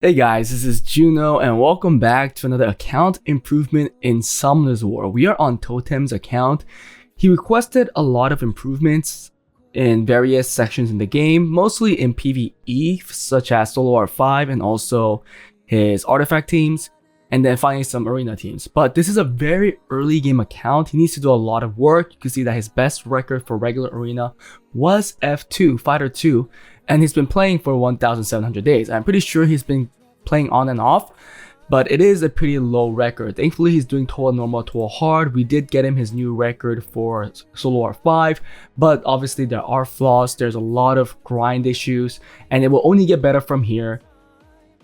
Hey guys, this is Juno and welcome back to another account improvement in Summoner's War. We are on Totem's account. He requested a lot of improvements in various sections in the game, mostly in PvE, such as Solo R5 and also his artifact teams, and then finally some arena teams. But this is a very early game account. He needs to do a lot of work. You can see that his best record for regular arena was F2, Fighter 2. And he's been playing for 1,700 days. I'm pretty sure he's been playing on and off, but it is a pretty low record. Thankfully, he's doing Total Normal, Total Hard. We did get him his new record for Solo R5, but obviously there are flaws. There's a lot of grind issues, and it will only get better from here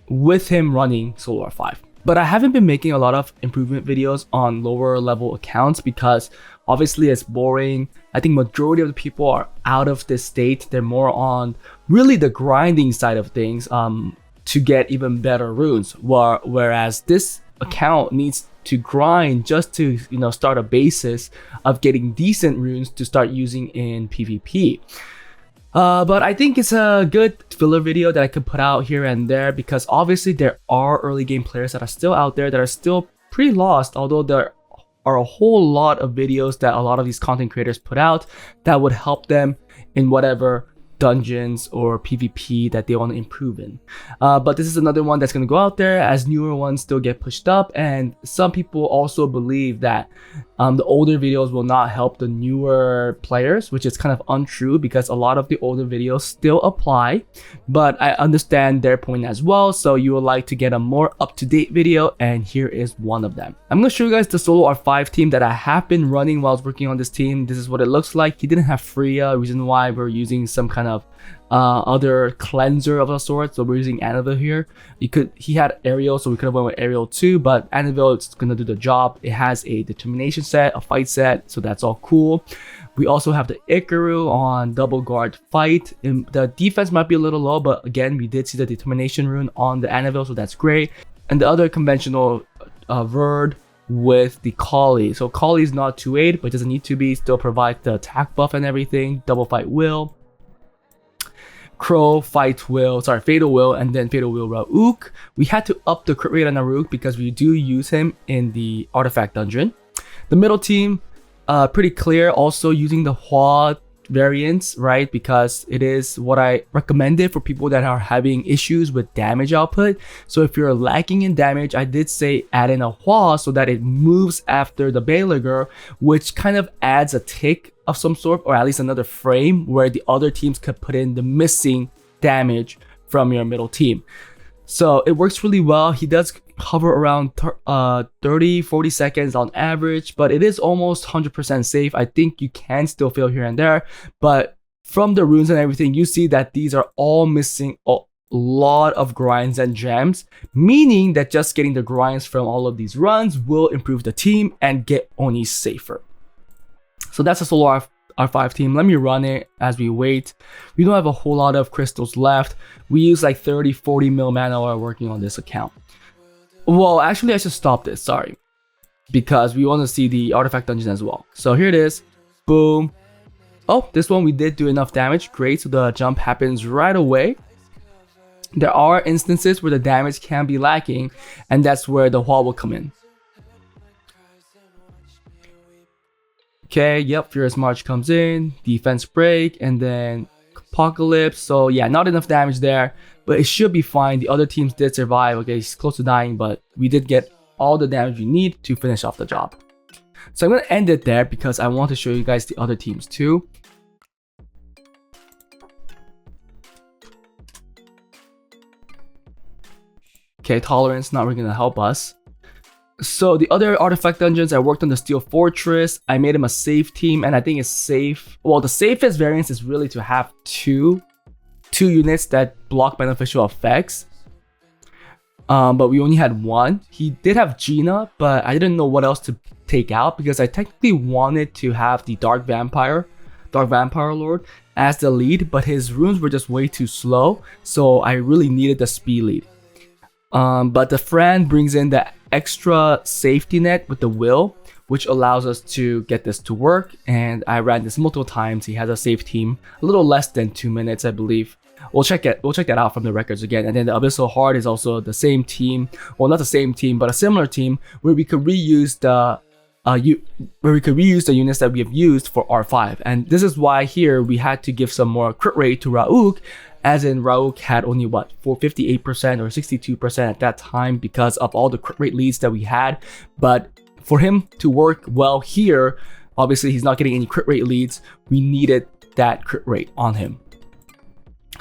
with him running Solo R5. But I haven't been making a lot of improvement videos on lower level accounts because obviously it's boring. I think majority of the people are out of this state. They're more on really the grinding side of things to get even better runes. Whereas this account needs to grind just to start a basis of getting decent runes to start using in PvP. But I think it's a good filler video that I could put out here and there because obviously there are early game players that are still out there that are still pretty lost, although there are a whole lot of videos that a lot of these content creators put out that would help them in whatever dungeons or PvP that they want to improve in. But this is another one that's going to go out there as newer ones still get pushed up, and some people also believe that the older videos will not help the newer players, which is kind of untrue because a lot of the older videos still apply, but I understand their point as well. So you would like to get a more up-to-date video, and here is one of them. I'm going to show you guys the Solo R5 team that I have been running while I was working on this team. This is what it looks like. He didn't have Freya, reason why we're using some kind of other cleanser of a sort, so we're using Annabelle here. He had Ariel, so we could have went with Ariel too, but Annabelle is gonna do the job. It has a determination set, a fight set, so that's all cool. We also have the Ikaru on double guard fight, and the defense might be a little low, but again, we did see the determination rune on the Annabelle, so that's great. And the other conventional Verd with the Kali. So Kali is not 2-8, but doesn't need to be, still provide the attack buff and everything. Double fight will. Crow, Fatal Will, and then Fatal Will Rauk. We had to up the crit rate on Rauk because we do use him in the artifact dungeon. The middle team, pretty clear, also using the Hua variants, right? Because it is what I recommended for people that are having issues with damage output. So if you're lacking in damage, I did say add in a Hua so that it moves after the Belager, which kind of adds a tick of some sort, or at least another frame where the other teams could put in the missing damage from your middle team. So it works really well. He does hover around 30-40 seconds on average, but it is almost 100% safe. I think you can still fail here and there, but from the runes and everything, you see that these are all missing a lot of grinds and gems, meaning that just getting the grinds from all of these runs will improve the team and get Oni safer. So that's a Solo R5 team. Let me run it as we wait. We don't have a whole lot of crystals left. We use like 30-40 mil mana while working on this account. Well, actually I should stop this, sorry, because we want to see the artifact dungeon as well. So here it is. Boom. Oh, this one we did do enough damage. Great, so the jump happens right away. There are instances where the damage can be lacking, and that's where the wall will come in. Okay, yep, Furious March comes in, defense break, and then Apocalypse. So yeah, not enough damage there, but it should be fine. The other teams did survive. Okay, he's close to dying, but we did get all the damage we need to finish off the job. So I'm going to end it there because I want to show you guys the other teams too. Okay, Tolerance not really going to help us. So the other artifact dungeons, I worked on the Steel Fortress. I made him a safe team, and I think it's safe. Well, the safest variance is really to have two units that block beneficial effects. But we only had one. He did have Gina, but I didn't know what else to take out because I technically wanted to have the Dark Vampire Lord as the lead, but his runes were just way too slow, so I really needed the speed lead. But the Fran brings in the extra safety net with the Will, which allows us to get this to work, and I ran this multiple times. He has a safe team, a little less than 2 minutes I believe, We'll check that out from the records again. And then the Abyssal Heart is also the same team. Well, not the same team, but a similar team where we could reuse the units that we have used for R5. And this is why here we had to give some more crit rate to Rauk, as in Rauk had only what, 58% or 62% at that time because of all the crit rate leads that we had. But for him to work well here, obviously he's not getting any crit rate leads. We needed that crit rate on him.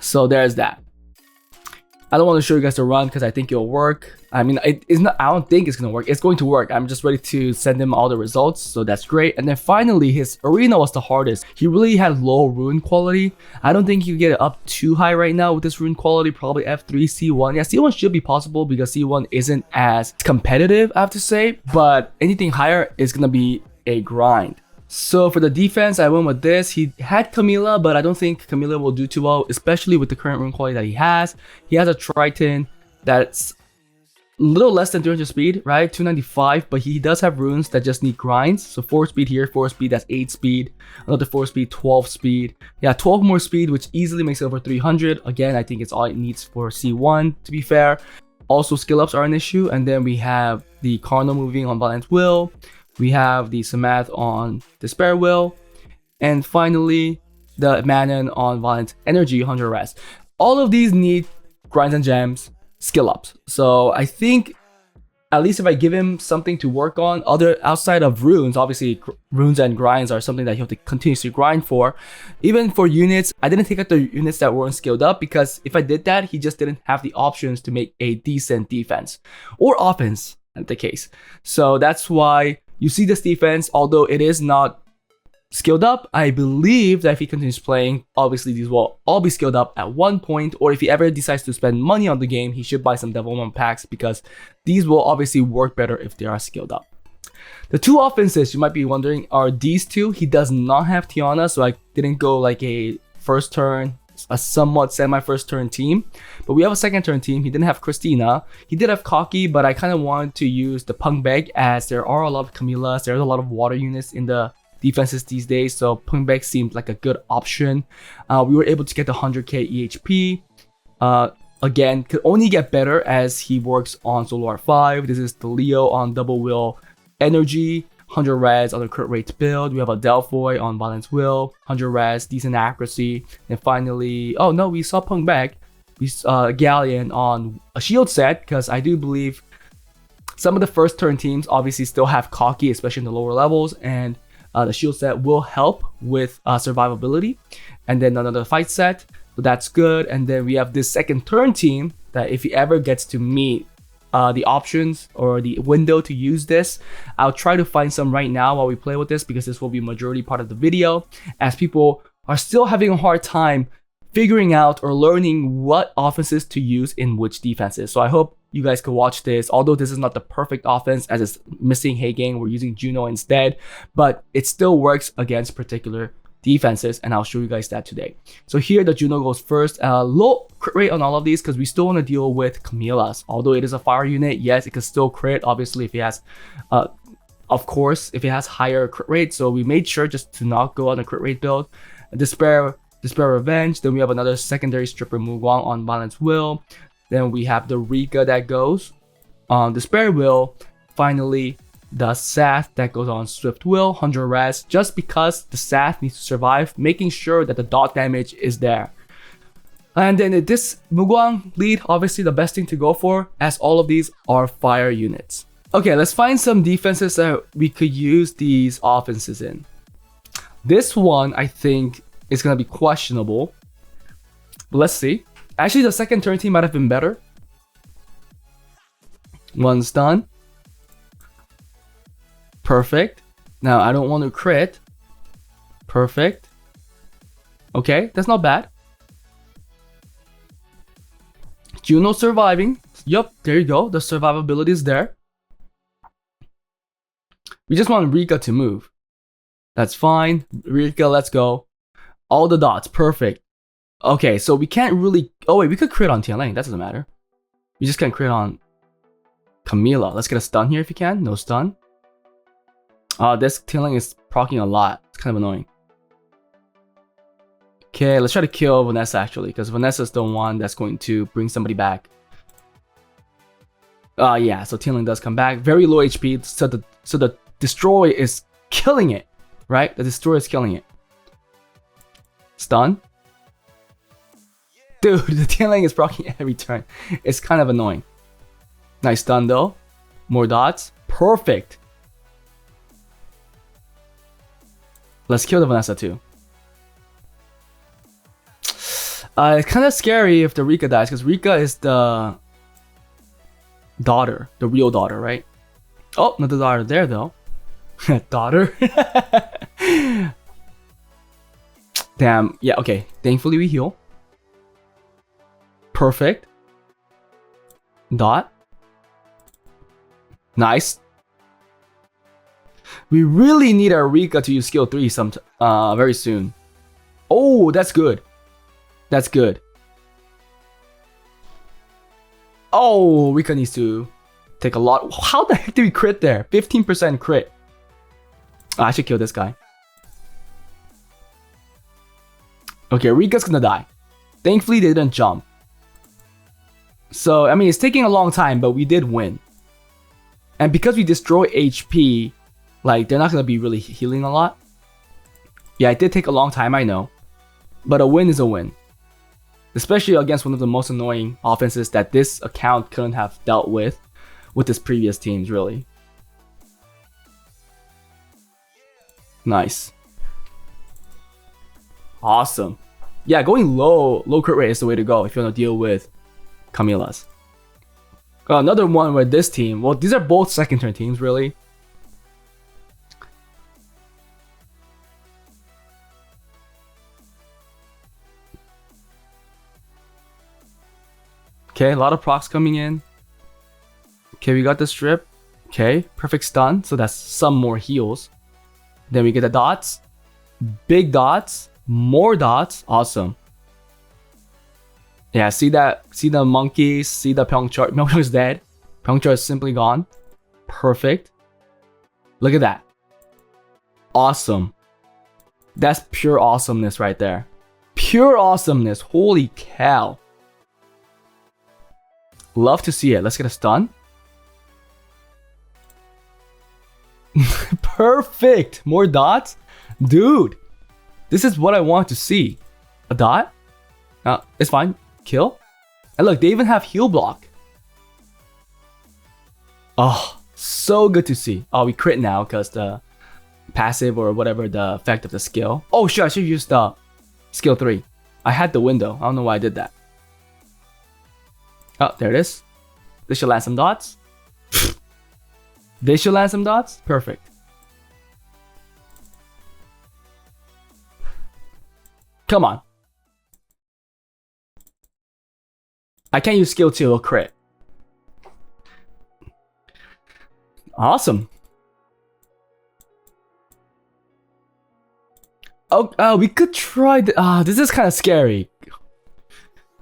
So there's that. I don't want to show you guys the run because I think it'll work. I mean, it's not. I don't think it's gonna work. It's going to work. I'm just ready to send him all the results, so that's great. And then finally, his arena was the hardest. He really had low rune quality. I don't think you get it up too high right now with this rune quality. Probably F3, C1. Yeah, C1 should be possible because C1 isn't as competitive, I have to say. But anything higher is gonna be a grind. So for the defense, I went with this. He had Camilla, but I don't think Camilla will do too well, especially with the current rune quality that he has. He has a Triton that's a little less than 300 speed, right? 295, but he does have runes that just need grinds. So 4 speed here, 4 speed, that's 8 speed. Another 4 speed, 12 speed. Yeah, 12 more speed, which easily makes it over 300. Again, I think it's all it needs for C1, to be fair. Also, skill ups are an issue. And then we have the Carno moving on Violent Will. We have the Samath on Despair Will. And finally, the Manon on Violent Energy, 100 Rest. All of these need grinds and gems, skill ups. So I think at least if I give him something to work on, outside of runes, obviously runes and grinds are something that he'll have to continuously grind for. Even for units, I didn't take out the units that weren't skilled up because if I did that, he just didn't have the options to make a decent defense or offense at the case. So that's why you see this defense, although it is not skilled up, I believe that if he continues playing, obviously these will all be skilled up at one point, or if he ever decides to spend money on the game, he should buy some development packs because these will obviously work better if they are skilled up. The two offenses you might be wondering are these two. He does not have Tiana, so I didn't go like a first turn, a somewhat semi-first turn team, but we have a second turn team. He didn't have Christina. He did have Cocky, but I kind of wanted to use the Punk Beg as there are a lot of Camillas. There's a lot of water units in the defenses these days, so Punk Beg seemed like a good option. We were able to get the 100k EHP. Again, could only get better as he works on Solo R5. This is the Leo on Double Will Energy. 100 res on the crit rate build. We have a Delphoy on Balance Will, 100 res, decent accuracy. And finally, oh no, we saw Punk Beg. We saw Galleon on a shield set because I do believe some of the first turn teams obviously still have Cocky, especially in the lower levels, and the shield set will help with survivability. And then another fight set, so that's good. And then we have this second turn team that if he ever gets to meet the options or the window to use this, I'll try to find some right now while we play with this because this will be majority part of the video, as people are still having a hard time figuring out or learning what offenses to use in which defenses. So I hope you guys could watch this, although this is not the perfect offense as it's missing Hagang, we're using Juno instead, but it still works against particular defenses, and I'll show you guys that today. So here the Juno goes first. Low crit rate on all of these because we still want to deal with Camillas. Although it is a fire unit, yes, it can still crit, obviously, if he has of course if it has higher crit rate. So we made sure just to not go on a crit rate build. Despair Revenge. Then we have another secondary stripper Mugwang on Balance Will. Then we have the Rika that goes on Despair Will. Finally, the Sath that goes on Swift Will, 100 res, just because the Sath needs to survive, making sure that the dot damage is there. And then this Mugwang lead, obviously the best thing to go for, as all of these are fire units. Okay, let's find some defenses that we could use these offenses in. This one, I think, is going to be questionable. But let's see. Actually, the second turn team might have been better. One's done. Perfect. Now, I don't want to crit. Perfect. Okay, that's not bad. Juno surviving. Yup, there you go. The survivability is there. We just want Rika to move. That's fine. Rika, let's go. All the dots. Perfect. Okay, so we can't really... Oh, wait, we could crit on Tianling. That doesn't matter. We just can't crit on Camilla. Let's get a stun here if you can. No stun. This Tianling is proccing a lot. It's kind of annoying. Okay, let's try to kill Vanessa actually, because Vanessa's the one that's going to bring somebody back. Yeah, so Tingling does come back. Very low HP, so the Destroy is killing it, right? The Destroy is killing it. Stun. Dude, the Tingling is proccing every turn. It's kind of annoying. Nice stun though. More dots. Perfect. Let's kill the Vanessa too. It's kind of scary if the Rika dies, because Rika is the daughter, the real daughter, right? Oh, not the daughter there though. Daughter. Damn. Yeah, okay. Thankfully we heal. Perfect. Dot. Nice. We really need our Rika to use skill 3 very soon. Oh, that's good. That's good. Oh, Rika needs to take a lot. How the heck did we crit there? 15% crit. I should kill this guy. Okay, Rika's gonna die. Thankfully, they didn't jump. So, I mean, it's taking a long time, but we did win. And because we destroy HP, like, they're not gonna be really healing a lot. Yeah, it did take a long time, I know. But a win is a win. Especially against one of the most annoying offenses that this account couldn't have dealt with its previous teams, really. Nice. Awesome. Yeah, going low crit rate is the way to go if you want to deal with Camilla's. Another one with this team. Well, these are both second turn teams, really. Okay, a lot of procs coming in. Okay, we got the strip. Okay, perfect stun. So that's some more heals. Then we get the dots. Big dots. More dots. Awesome. Yeah, see that? See the monkeys? See the Pyeongchul? Pyeongchul is dead. Pyeongchul is simply gone. Perfect. Look at that. Awesome. That's pure awesomeness right there. Pure awesomeness. Holy cow. Love to see it. Let's get a stun. Perfect. More dots. Dude, this is what I want to see. A dot. It's fine. Kill. And look, they even have heal block. Oh, so good to see. Oh, we crit now because the passive or whatever the effect of the skill. Oh shit, I should use the skill 3. I had the window. I don't know why I did that. Oh, there it is. This should land some dots. This should land some dots. Perfect. Come on. I can't use skill 2 or crit. Awesome. Oh, we could try this is kind of scary.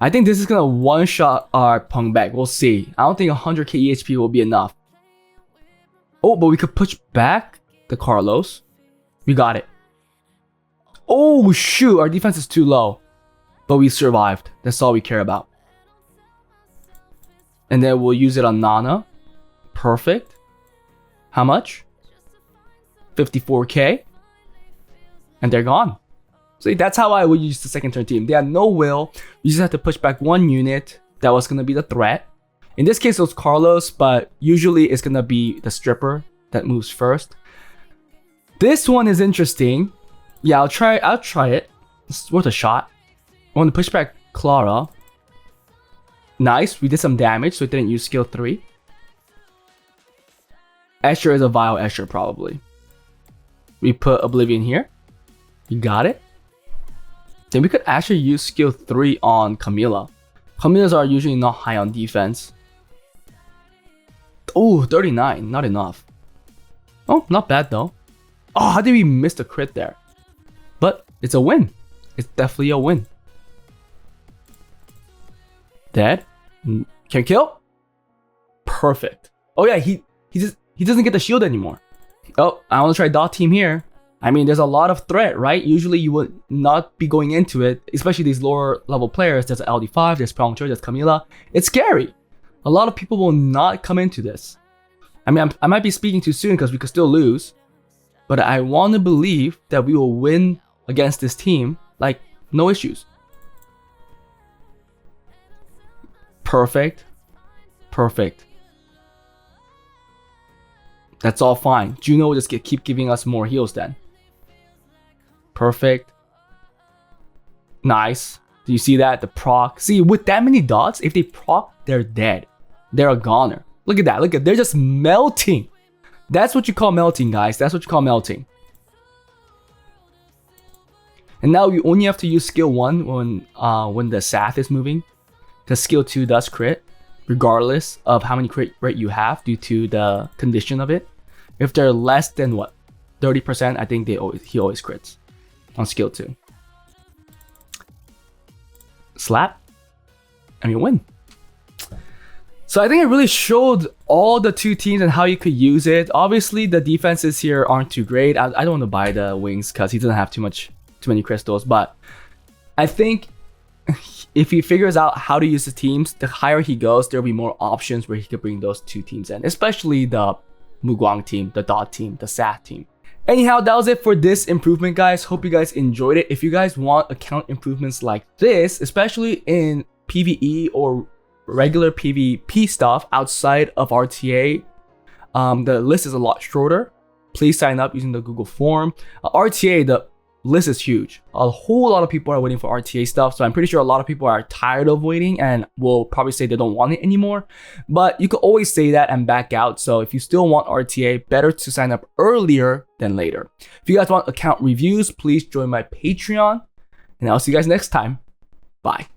I think this is gonna one-shot our Punk back. We'll see. I don't think 100k EHP will be enough. Oh, but we could push back the Carlos. We got it. Oh, shoot. Our defense is too low. But we survived. That's all we care about. And then we'll use it on Nana. Perfect. How much? 54k. And they're gone. See, that's how I would use the second turn team. They had no will. You just have to push back one unit. That was going to be the threat. In this case, it was Carlos, but usually it's going to be the stripper that moves first. This one is interesting. Yeah, I'll try it. It's worth a shot. I want to push back Clara. Nice, we did some damage, so it didn't use skill 3. Escher is a vile Escher, probably. We put Oblivion here. You got it. Then we could actually use skill 3 on Camilla. Camillas are usually not high on defense. Oh, 39, not enough. Oh, not bad though. Oh, how did we miss the crit there? But it's a win. It's definitely a win. Dead. Can kill. Perfect. Oh yeah, he doesn't get the shield anymore. Oh, I want to try dot team here. I mean, there's a lot of threat, right? Usually you would not be going into it, especially these lower level players. There's LD5, there's Pyeongchul, there's Camila. It's scary. A lot of people will not come into this. I mean, I might be speaking too soon because we could still lose, but I want to believe that we will win against this team, like, no issues. Perfect. Perfect. That's all fine. Juno will just keep giving us more heals then. Perfect. Nice. Do you see that? The proc. See, with that many dots, if they proc, they're dead. They're a goner. Look at that. Look at, they're just melting. That's what you call melting, guys. That's what you call melting. And now you only have to use skill 1 when the Sath is moving, because skill 2 does crit, regardless of how many crit rate you have due to the condition of it. If they're less than what, 30%, I think he always crits on skill 2. Slap, and you win. So I think it really showed all the two teams and how you could use it. Obviously, the defenses here aren't too great. I don't want to buy the wings because he doesn't have too many crystals. But I think if he figures out how to use the teams, the higher he goes, there'll be more options where he could bring those two teams in, especially the Mugwang team, the Dot team, the Sath team. Anyhow, that was it for this improvement, guys. Hope you guys enjoyed it. If you guys want account improvements like this, especially in PvE or regular PvP stuff outside of RTA, the list is a lot shorter. Please sign up using the Google form. RTA, the list is huge. A whole lot of people are waiting for RTA stuff, so I'm pretty sure a lot of people are tired of waiting and will probably say they don't want it anymore. But you could always say that and back out. So if you still want RTA, better to sign up earlier than later. If you guys want account reviews, please join my Patreon, and I'll see you guys next time. Bye.